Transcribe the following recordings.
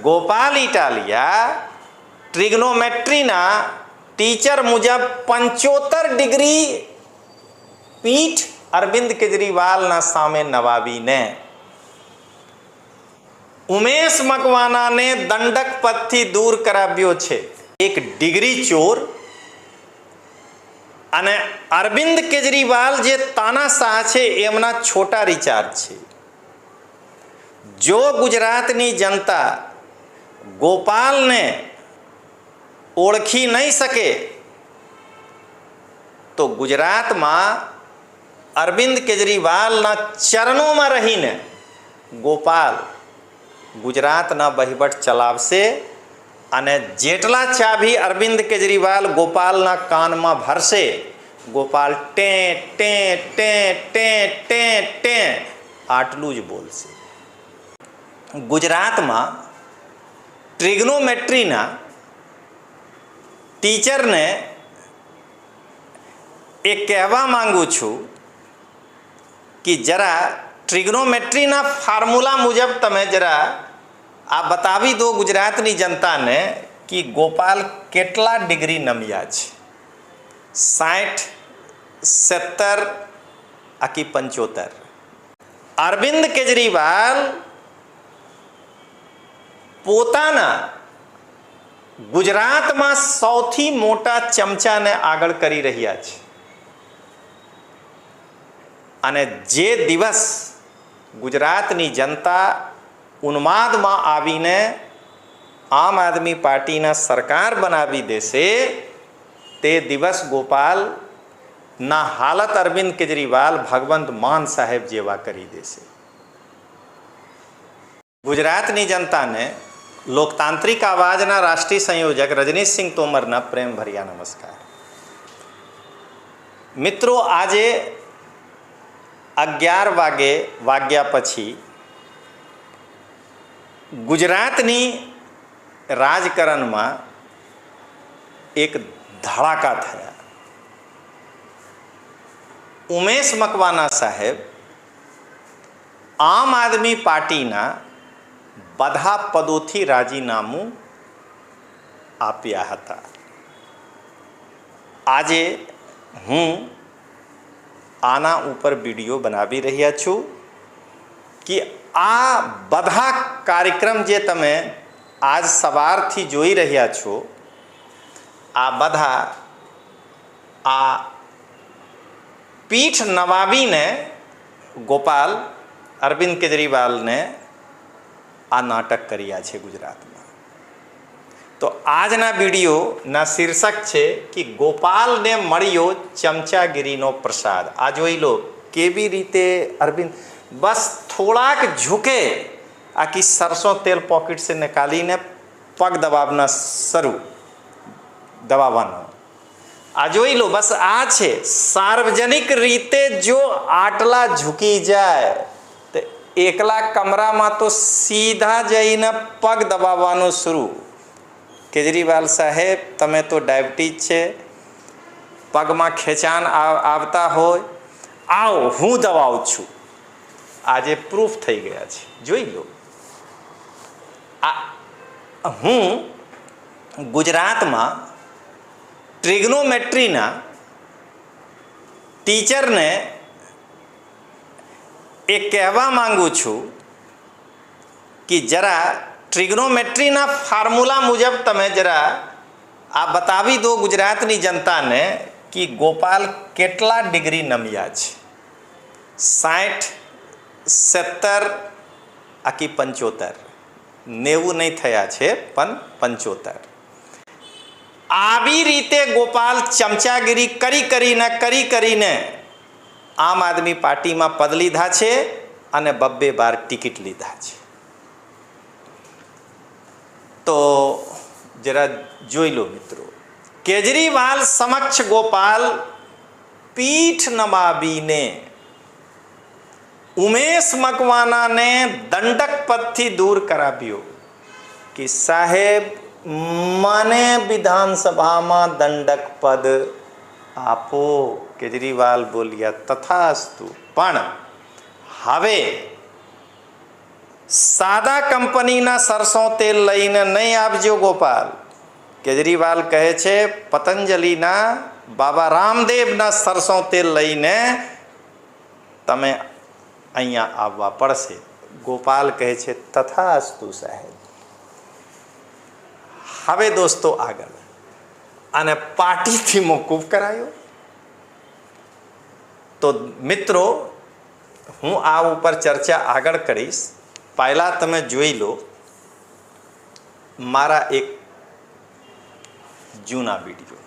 Gopal Italia ટ્રિગ્નોમેટ્રીના teacher મુજબ 75 degree પીઠ અરવિંદ કેજરીવાલના સામે નવાવીને ઉમેશ મકવાનાને દંડક પદથી દૂર કરાવ્યો છે. એક ડિગ્રી ચોર અને અરવિંદ કેજરીવાલ જે તાનાશાહ છે એમના છોટા રિચાર્જ છે. જો ગુજરાતની જનતા ગોપાલને ઓળખી નહીં શકે તો ગુજરાતમાં અરવિંદ કેજરીવાલના ચરણોમાં રહીને ગોપાલ ગુજરાતના વહીવટ ચલાવશે અને જેટલા ચાભી અરવિંદ કેજરીવાલ ગોપાલના કાનમાં ભરશે ગોપાલ ટે ટે ટે ટે ટે ટે આટલું જ બોલશે. ગુજરાતમાં ટ્રિગ્નોમેટ્રીના ટીચરને એ કહેવા માંગુ છું કે જરા ટ્રિગ્નોમેટ્રીના ફોર્મ્યુલા મુજબ તમે જરા આ બતાવી દો ગુજરાતની જનતાને કે ગોપાલ કેટલા ડિગ્રી નમ્યા છે. 60, 70 આકી 75. અરવિંદ કેજરીવાલ પોતાના ગુજરાતમાં સૌથી મોટા ચમચાને આગળ કરી રહ્યા છે અને જે દિવસ ગુજરાતની જનતા ઉન્માદમાં આવીને આમ આદમી પાર્ટીના સરકાર બનાવી દેશે તે દિવસ ગોપાલના હાલત અરવિંદ કેજરીવાલ ભગવંત માન સાહેબ જેવા કરી દેશે. ગુજરાતની જનતાને લોકતાંત્રિક આવાજના રાષ્ટ્રીય સંયોજક રજનીશસિંહ તોમરના પ્રેમ ભર્યા નમસ્કાર. મિત્રો, આજે 11 વાગ્યા પછી ગુજરાતની રાજકારણમાં એક ધડાકા થયા. ઉમેશ મકવાના સાહેબ આમ આદમી પાર્ટીના બધા પદોથી રાજીનામું આપ્યા હતા. આજે હું આના ઉપર વિડીયો બનાવી રહ્યા છું કે આ બધા કાર્યક્રમ જે તમે આજ સવારથી જોઈ રહ્યા છો આ બધા આ પીઠ નવાવીને ગોપાલ અરવિંદ કેજરીવાલને આ નાટક કર્યા છે ગુજરાતમાં. તો આજના વિડીયોના શીર્ષક છે કે ગોપાલને મળ્યો ચમચાગીરીનો પ્રસાદ. આ જોઈ લો કેવી રીતે અરવિંદ બસ થોડાક ઝૂકે આખી સરસો તેલ પોકેટ से નિકાલીને પગ દબાવના શરૂ દબાવવાનો. આ જોઈ લો બસ આ છે. સાર્વજનિક રીતે જો આટલા ઝૂકી જાય તો એકલા કમરામાં તો સીધા જઈને પગ દબાવવાનું શરૂ. કેજરીવાલ સાહેબ તમે તો ડાયાબિટીસ છે, પગમાં ખેંચાણ આવતા હોય, આવો હું દબાવું છું. આજે પ્રૂફ થઈ ગયા છે, જોઈ લો. આ હું ગુજરાતમાં ટ્રિગ્નોમેટ્રીના ટીચરને એ કહેવા માંગુ છું કે જરા ટ્રિગ્નોમેટ્રીના ફોર્મ્યુલા મુજબ તમે જરા આ બતાવી દો ગુજરાતની જનતાને કે ગોપાલ કેટલા ડિગ્રી નમ્યા છે. 60, 70 આકી 75. 90 નહીં થયા છે પણ 75. આવી રીતે ગોપાલ ચમચાગીરી કરી કરીને આમ આદમી પાર્ટીમાં પદ લીધા છે અને 2 વાર ટિકિટ લીધા છે. તો જરા જોઈ લો મિત્રો, કેજરીવાલ સમક્ષ ગોપાલ પીઠ નમાવીને ઉમેશ મકવાનાને દંડક પદથી દૂર કરાવ્યો કે સાહેબ મને વિધાનસભામાં દંડક પદ આપો. કેજરીવાલ બોલ્યા તથાસ્તુ. પણ હવે સાદા કંપનીના સરસો તેલ લઈને નહીં આપજો ગોપાલ. કેજરીવાલ કહે છે પતંજલિના બાબા રામદેવના સરસો તેલ લઈને તમે અહીંયા આવવા પડશે. ગોપાલ કહે છે તથાસ્તુ સાહેબ. હવે દોસ્તો આગળ અને પાર્ટીથી મોકૂફ કરાયો. તો મિત્રો હું આ ઉપર ચર્ચા આગળ કરીશ. પહેલાં તમે જોઈ લો મારા એક જૂના વિડીયો.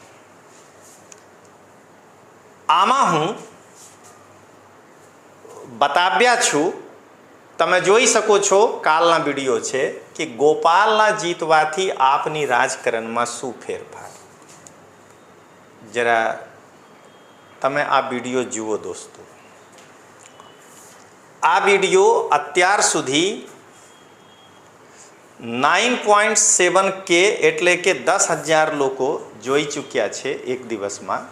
આમાં હું બતાવ્યા છું, તમે જોઈ શકો છો, કાલના વિડીયો છે કે ગોપાલના જીતવાથી આપની રાજકારણમાં શું ફેરફાર. જરા તમે આ વિડીયો જુઓ દોસ્તો. આ વિડીયો અત્યાર સુધી 9.7K એટલે કે 10,000 લોકો જોઈ ચૂક્યા છે એક દિવસમાં.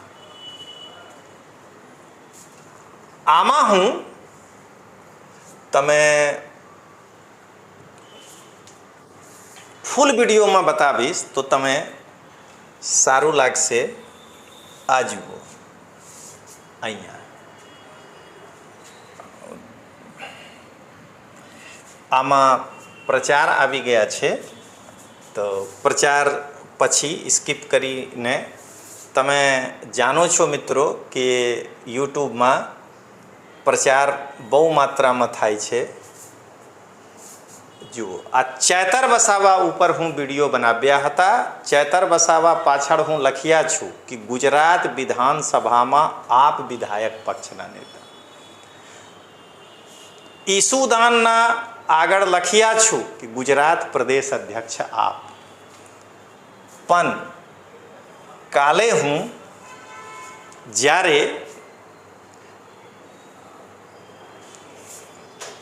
આમાં હું તમે ફૂલ વિડીયોમાં બતાવીશ તો તમે સારું લાગશે. આ જુઓ અહીંયા આમાં પ્રચાર આવી ગયા છે. તો પ્રચાર પછી સ્કીપ કરીને તમે જાણો છો મિત્રો કે યુટ્યુબમાં પ્રચાર બહુ માત્રામાં થાય છે. જુઓ આ ચેતર વસાવા ઉપર હું વિડીયો બનાવ્યા હતા. ચેતર વસાવા પાછળ હું લખ્યા છું કે ગુજરાત વિધાનસભામાં આપ વિધાયક પક્ષના નેતા. ઈસુદાનના આગળ લખ્યા છું કે ગુજરાત પ્રદેશ અધ્યક્ષ આપ. પણ કાલે હું જ્યારે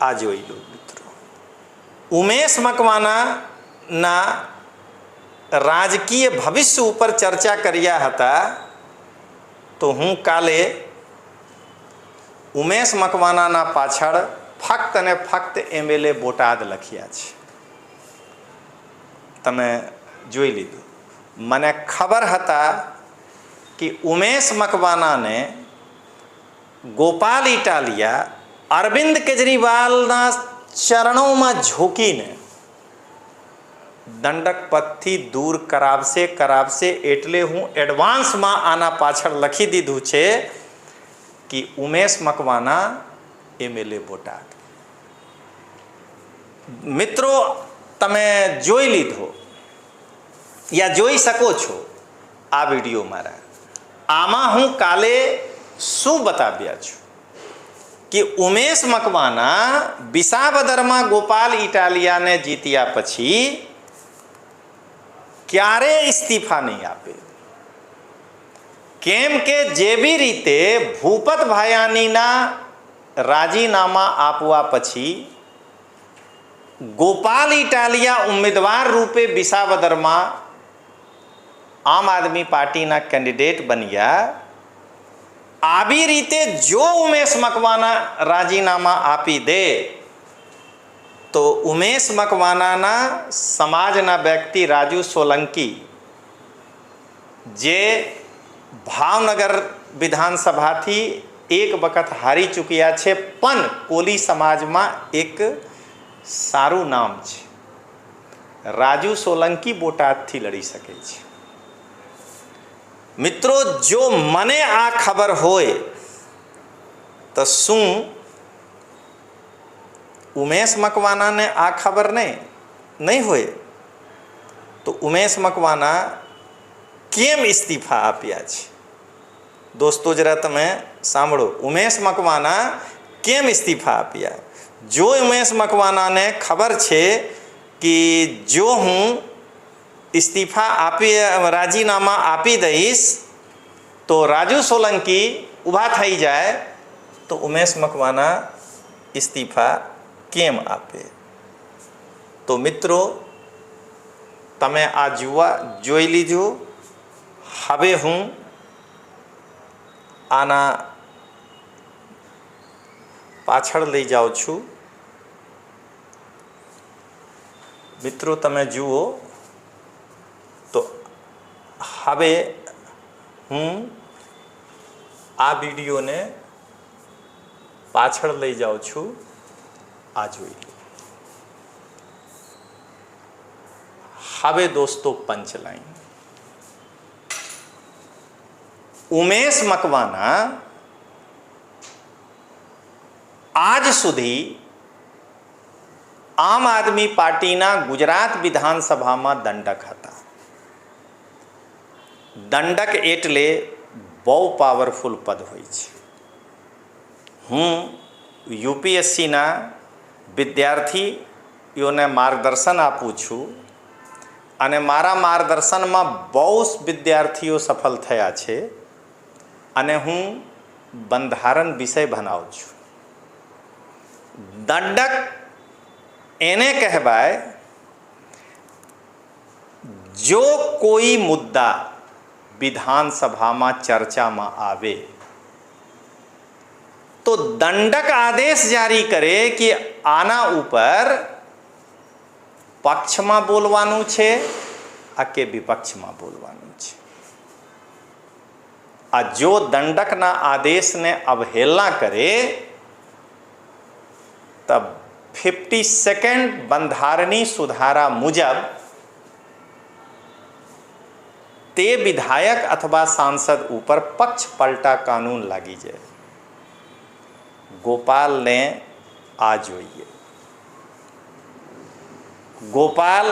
આ જોઈ લો મિત્રો, ઉમેશ મકવાણાના રાજકીય ભવિષ્ય ઉપર ચર્ચા કર્યા હતા. તો હું કાલે ઉમેશ મકવાણાના પાછળ ફક્ત અને ફક્ત MLA બોટાદ લખ્યા છે. તમે જોઈ લીધું. મને ખબર હતા કે ઉમેશ મકવાણાને ગોપાલ ઇટાલિયા અરવિંદ કેજરીવાલના ચરણોમાં ઝૂકીને દંડક પદથી દૂર કરાવશે. એટલે હું એડવાન્સમાં આના પાછળ લખી દીધું છે કે ઉમેશ મકવાણા MLA બોટાદ. મિત્રો તમે જોઈ લીધો યા જોઈ શકો છો આ વિડીયો મારા. આમાં હું કાલે શું બતાવ્યા છું કે ઉમેશ મકવાણા વિસાવદરમાં ગોપાલ ઇટાલિયાને જીત્યા પછી ક્યારે ઇસ્તીફા નહીં આપે. કેમ કે જે બી રીતે ભૂપત ભાયાણીના રાજીનામા આપવા પછી ગોપાલ ઇટાલિયા ઉમેદવાર રૂપે વિસાવદરમાં આમ આદમી પાર્ટીના કેન્ડિડેટ બન્યા. આવી રીતે જો ઉમેશ મકવાણા રાજીનામા આપી દે તો ઉમેશ મકવાણાના સમાજના વ્યક્તિ રાજુ સોલંકી જે ભાવનગર વિધાનસભાથી એક વખત હારી ચૂક્યા છે, પણ કોલી સમાજમાં એક સારું નામ છે. રાજુ સોલંકી બોટાદથી લડી શકે છે. મિત્રો જો મને આ ખબર હોય તો શું ઉમેશ મકવાણાને આ ખબર નહીં હોય? તો ઉમેશ મકવાણા કેમ ઇસ્તીફા આપ્યા છે? દોસ્તો જરા તમે સાંભળો. ઉમેશ મકવાણા કેમ ઇસ્તીફા આપ્યા? જો ઉમેશ મકવાણાને ખબર છે કે જો હું ઇસ્તીફા રાજીનામા આપી દઈશ તો રાજુ સોલંકી ઊભા થઈ જાય, તો ઉમેશ મકવાણા ઇસ્તીફા કેમ આપે? તો મિત્રો તમે આ જોઈ લીધું. હવે હું આના પાછળ લઈ જાઉં છું. મિત્રો તમે જુઓ તો હવે હું આ વિડીયોને પાછળ લઈ જાઉં છું. આ જોઈ લો. હવે દોસ્તો પંચલાઈન. ઉમેશ મકવાણા આજ સુધી આમ આદમી પાર્ટીના ગુજરાત વિધાનસભામાં દંડક હતા. દંડક એટલે બહુ પાવરફુલ પદ હોય છે. હું યુપીએસસીના વિદ્યાર્થીઓને માર્ગદર્શન આપું છું અને મારા માર્ગદર્શનમાં બહુ વિદ્યાર્થીઓ સફળ થયા છે અને હું બંધારણ વિષય ભણાવું છું. દંડક એને કહેવાય જો કોઈ મુદ્દા વિધાનસભામાં ચર્ચામાં આવે તો દંડક આદેશ જારી કરે કે આના ઉપર પક્ષમાં બોલવાનું છે આ કે વિપક્ષમાં બોલવાનું છે. આ જો દંડકના આદેશને અવહેલના કરે તબ 52 બંધારણીય સુધારા મુજબ તે વિધાયક અથવા सांसद ઉપર પક્ષ પલટા કાનૂન લાગી જાય. ગોપાલને આ જોઈએ. ગોપાલ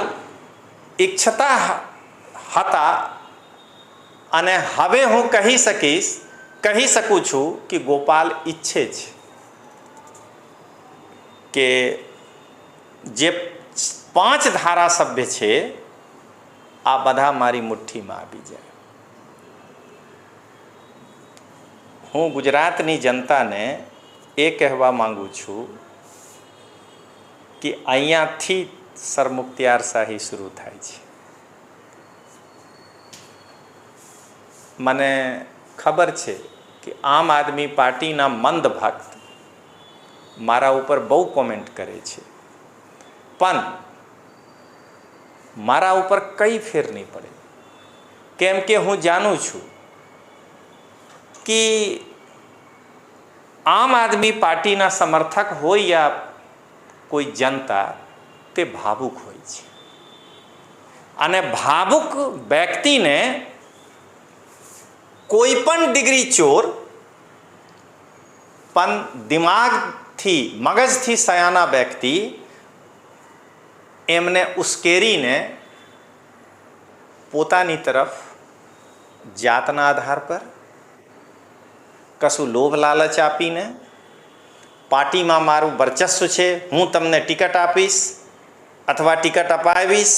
ઈચ્છતા હતા અને હવે હું કહી શકું છું કે ગોપાલ ઈચ્છે છે કે જે 5 ધારાસભ્ય છે આ બધા મારી મુઠ્ઠીમાં આવી જાય. હું ગુજરાતની જનતાને એ કહેવા માંગુ છું કે અહીંયાથી સરમુખત્યારશાહી શરૂ થાય છે. મને ખબર છે કે આમ આદમી પાર્ટીના મંદ ભક્ત મારા ઉપર બહુ કોમેન્ટ કરે છે પણ મારા ઉપર કંઈ ફેર નહીં પડે કેમ કે હું જાણું છું કે આમ આદમી પાર્ટીના સમર્થક હોય યા કોઈ જનતા તે ભાવુક હોય છે અને ભાવુક વ્યક્તિને કોઈ પણ ડિગ્રી ચોર પણ દિમાગથી મગજથી સયાના વ્યક્તિ એમને ઉશ્કેરીને પોતાની તરફ જાતના આધાર પર કશું લોભ લાલચ આપીને પાર્ટીમાં મારું વર્ચસ્વ છે હું તમને ટિકિટ આપીશ અથવા ટિકિટ અપાવીશ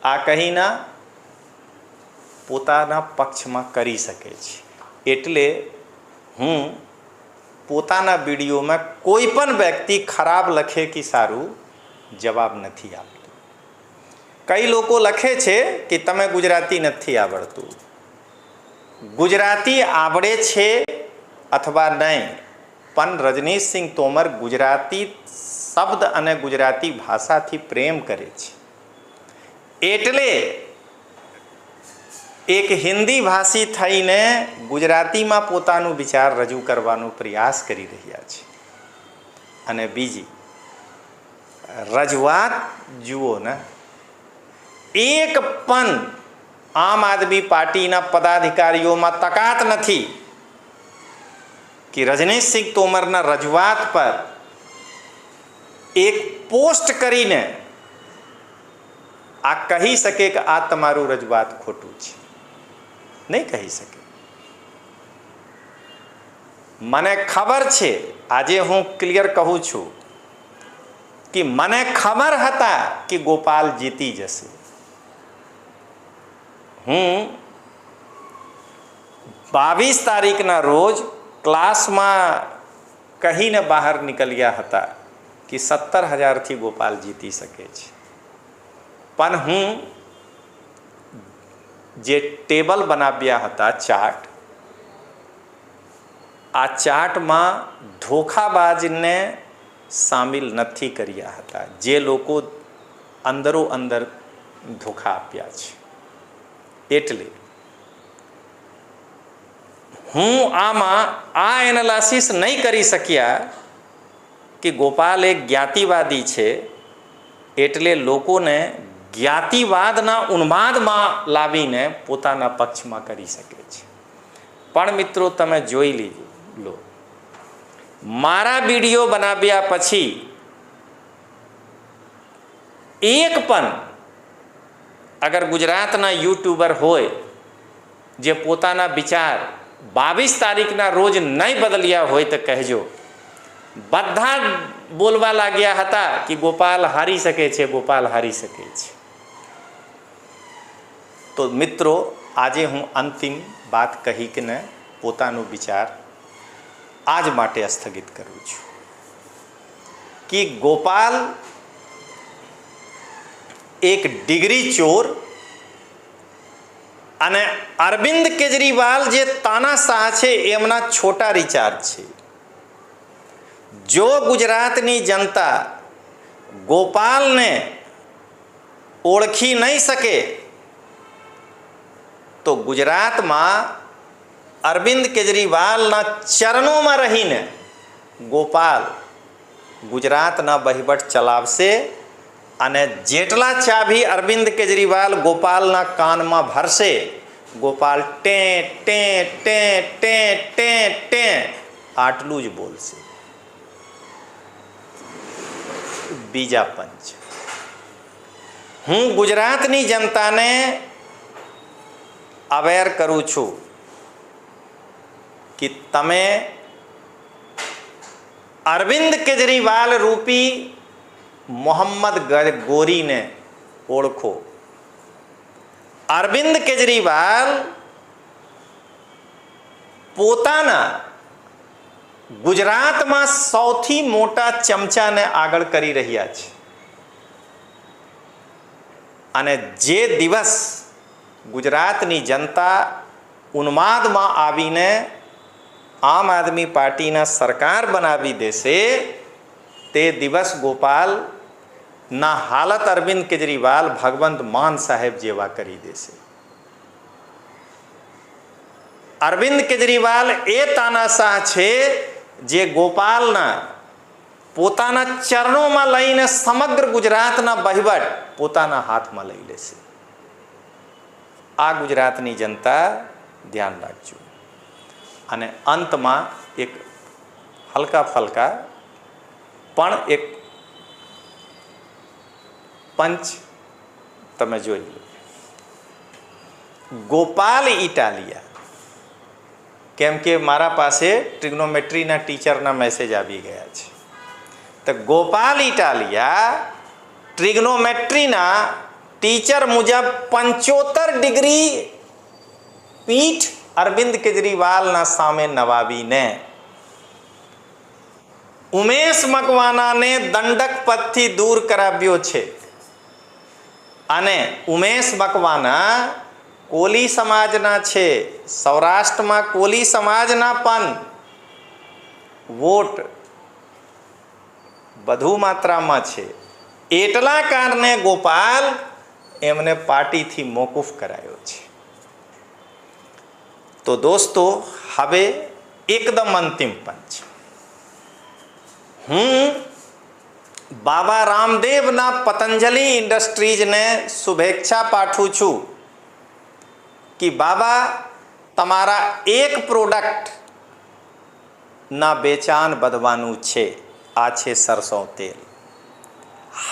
આ કહીને પોતાના પક્ષમાં કરી શકે છે. એટલે હું પોતાના વિડીયોમાં કોઈ પણ વ્યક્તિ ખરાબ લખે કે સારું જવાબ નથી આપતો. કઈ લોકો લખે છે કે તમે ગુજરાતી નથી આવડતું. ગુજરાતી આવડે છે અથવા નહીં પણ રજનીશસિંહ તોમર ગુજરાતી શબ્દ અને ગુજરાતી ભાષાથી પ્રેમ કરે છે એટલે એક હિન્દી ભાષી થઈને ગુજરાતીમાં પોતાનું વિચાર રજૂ કરવાનો પ્રયાસ કરી રહ્યા છે. અને બીજી રજૂઆત જુઓ ને એક પણ આમ આદમી પાર્ટીના પદાધિકારીઓમાં તાકાત નથી કે રજનીશસિંહ તોમરના રજૂઆત પર એક પોસ્ટ કરીને આ કહી શકે કે આ તમારું રજૂઆત ખોટું છે. નહીં કહી શકે. મને ખબર છે આજે હું ક્લિયર કહું છું કે મને ખબર હતા કે ગોપાલ જીતી જશે. હું 22 તારીખના રોજ ક્લાસમાં કહીને બહાર નીકળ્યા હતા કે 17,000થી ગોપાલ જીતી શકે છે પણ હું જે ટેબલ બનાવ્યા હતા ચાર્ટ આ ચાર્ટમાં ધોખાબાજને સામેલ નથી કર્યા હતા. જે લોકો અંદરો અંદર ધોખા આપ્યા છે. એટલે હું આમાં આ એનાલિસિસ નહીં કરી શક્યા કે ગોપાલ એક જ્ઞાતિવાદી છે એટલે લોકોને જ્ઞાતિવાદના ઉન્માદમાં લાવીને પોતાના પક્ષમાં કરી શકે છે. પણ મિત્રો તમે જોઈ લો, મારા વિડીયો બનાવ્યા પછી એક પણ અગર ગુજરાતના યુટ્યુબર હોય જે પોતાના વિચાર 22 તારીખના રોજ નહીં બદલ્યા હોય તો કહેજો. બધા બોલવા લાગ્યા હતા કે ગોપાલ હારી શકે છે, ગોપાલ હારી શકે છે. તો મિત્રો આજે હું અંતિમ વાત કહીને પોતાનો વિચાર આજ માટે સ્થગિત કરું છું કે ગોપાલ એક ડિગ્રી ચોર અને અરવિંદ કેજરીવાલ જે તાનાશાહ છે એમના છોટા રિચાર્જ છે. જો ગુજરાતની જનતા ગોપાલને ઓળખી નહીં શકે તો ગુજરાતમાં અરવિંદ કેજરીવાલના ચરણોમાં રહીને ગોપાલ ગુજરાતના વહીવટ ચલાવશે અને જેટલા ચાભી અરવિંદ કેજરીવાલ ગોપાલના કાનમાં ભરશે, ગોપાલ ટે ટે ટે ટે ટે ટે આટલું જ બોલશે. બીજા પંચ, હું ગુજરાતની જનતાને અવેર કરું છું કે તમે અરવિંદ કેજરીવાલ રૂપી મોહમ્મદ ગોરીને ઓળખો. અરવિંદ કેજરીવાલ પોતાના ગુજરાતમાં સૌથી મોટા ચમચાને આગળ કરી રહ્યા છે અને જે દિવસ ગુજરાતની જનતા ઉન્માદમાં આવીને આમ આદમી પાર્ટીના સરકાર બનાવી દેશે તે દિવસ ગોપાલના હાલત અરવિંદ કેજરીવાલ ભગવંત માન સાહેબ જેવા કરી દેશે. અરવિંદ કેજરીવાલ એ તાનાશાહ છે જે ગોપાલના પોતાના ચરણોમાં લઈને સમગ્ર ગુજરાતના વહીવટ પોતાના હાથમાં લઈ લેશે. આ ગુજરાતની જનતા ધ્યાન રાખજો. અને અંતમાં એક હલકા ફલકા પણ એક પંચ તમે જોઈ લો. ગોપાલ ઇટાલિયા, કેમ કે મારા પાસે ટ્રિગ્નોમેટ્રીના ટીચરના મેસેજ આવી ગયા છે, તો ગોપાલ ઇટાલિયા ટ્રિગ્નોમેટ્રીના ટીચર મુજબ 75 ડિગ્રી પીઠ અરવિંદ કેજરીવાલના સામે નવાવીને ઉમેશ મકવાનાને દંડક પદથી દૂર કરાવ્યો છે. અને ઉમેશ મકવાના કોલી સમાજના છે. સૌરાષ્ટ્રમાં કોલી સમાજના પણ વોટ વધુ માત્રામાં છે. એટલા કારણે ગોપાલ એમને પાર્ટીથી મોકૂફ કરાયો છે. તો દોસ્તો હવે એકદમ અંતિમ પંચ, હું બાબા રામદેવના પતંજલિ ઇન્ડસ્ટ્રીઝને શુભેચ્છા પાઠવું છું કે બાબા તમારા એક પ્રોડક્ટના વેચાણ વધવાનું છે, આ છે સરસોં તેલ.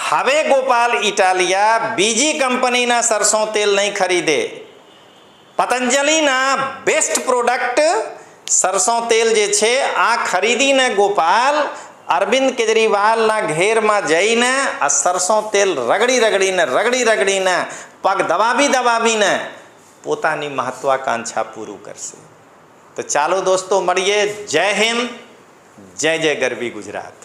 હવે ગોપાલ ઇટાલિયા બીજી કંપનીના સરસોં તેલ નહીં ખરીદે. પતંજલિના બેસ્ટ પ્રોડક્ટ સરસોં તેલ જે છે આ ખરીદીને ગોપાલ અરવિંદ કેજરીવાલના ઘેરમાં જઈને આ સરસોં તેલ રગડીને પગ દબાવીને પોતાની મહત્વાકાંક્ષા પૂરું કરશે. તો ચાલો દોસ્તો મળીએ. જય હિન્દ, જય જય ગરવી ગુજરાત.